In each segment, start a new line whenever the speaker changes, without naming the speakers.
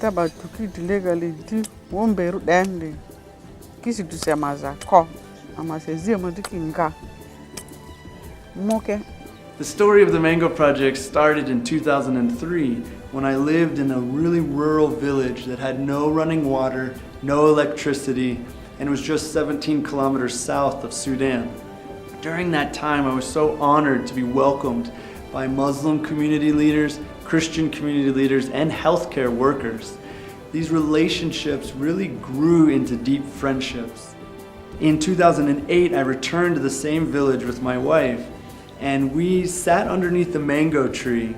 taba tukiti legally di womberu dende kisi tusemaza ko amasezia madikinga moke.
The story of the Mango Project started in 2003 when I lived in a really rural village that had no running water, no electricity, and was just 17 kilometers south of Sudan. During that time, I was so honored to be welcomed by Muslim community leaders, Christian community leaders, and healthcare workers. These relationships really grew into deep friendships. In 2008, I returned to the same village with my wife, and we sat underneath the mango tree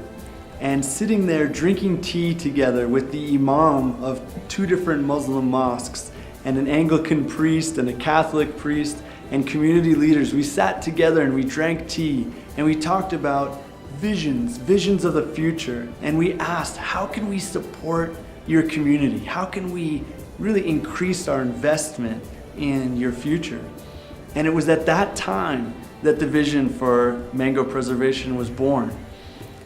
and sitting there drinking tea together with the imam of 2 different Muslim mosques and an Anglican priest and a Catholic priest and community leaders. We sat together and we drank tea and we talked about visions of the future, and we asked, how can we support your community? How can we really increase our investment in your future? And it was at that time that the vision for mango preservation was born.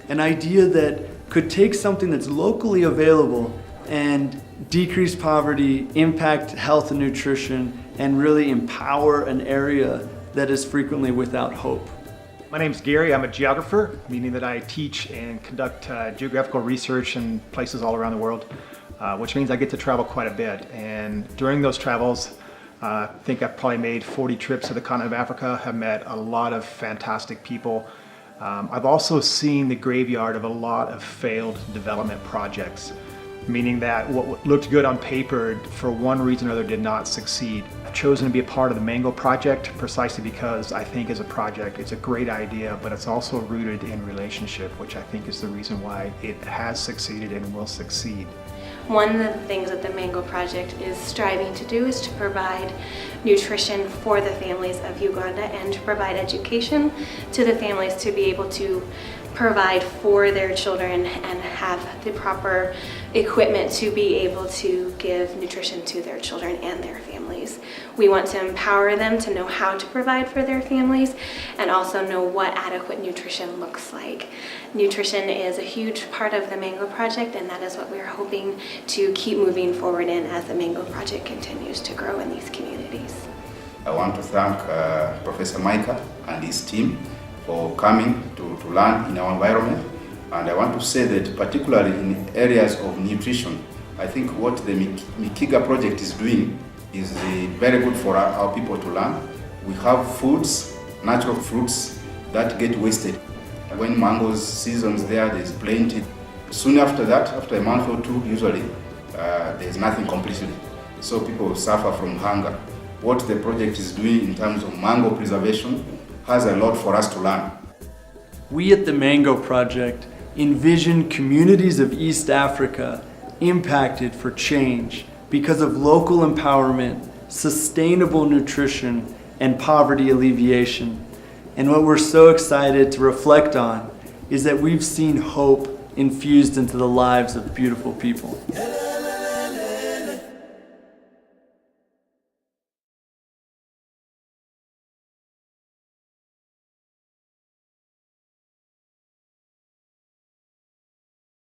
An idea that could take something that's locally available and decrease poverty, impact health and nutrition, and really empower an area that is frequently without hope.
My name's Gary. I'm a geographer, meaning that I teach and conduct geographical research in places all around the world, which means I get to travel quite a bit. And during those travels, I think I've probably made 40 trips to the continent of Africa, have met a lot of fantastic people. I've also seen the graveyard of a lot of failed development projects, meaning that what looked good on paper for one reason or another did not succeed. I've chosen to be a part of the Mango Project precisely because I think as a project it's a great idea, but it's also rooted in relationship, which I think is the reason why it has succeeded and will succeed.
One of the things that the Mango Project is striving to do is to provide nutrition for the families of Uganda and to provide education to the families to be able to provide for their children and have the proper equipment to be able to give nutrition to their children and their families. We want to empower them to know how to provide for their families and also know what adequate nutrition looks like. Nutrition is a huge part of the Mango Project, and that is what we're hoping to keep moving forward in as the Mango Project continues to grow in these communities.
I want to thank Professor Micah and his team for coming to learn in our environment. And I want to say that particularly in areas of nutrition, I think what the Mikiga project is doing is very good for our people to learn. We have foods, natural fruits that get wasted. When mangoes season's there's plenty. Soon after that, after a month or two, usually there's nothing completely. So people suffer from hunger. What the project is doing in terms of mango preservation has a lot for us to learn.
We at the Mango Project envision communities of East Africa impacted for change because of local empowerment, sustainable nutrition, and poverty alleviation. And what we're so excited to reflect on is that we've seen hope infused into the lives of beautiful people.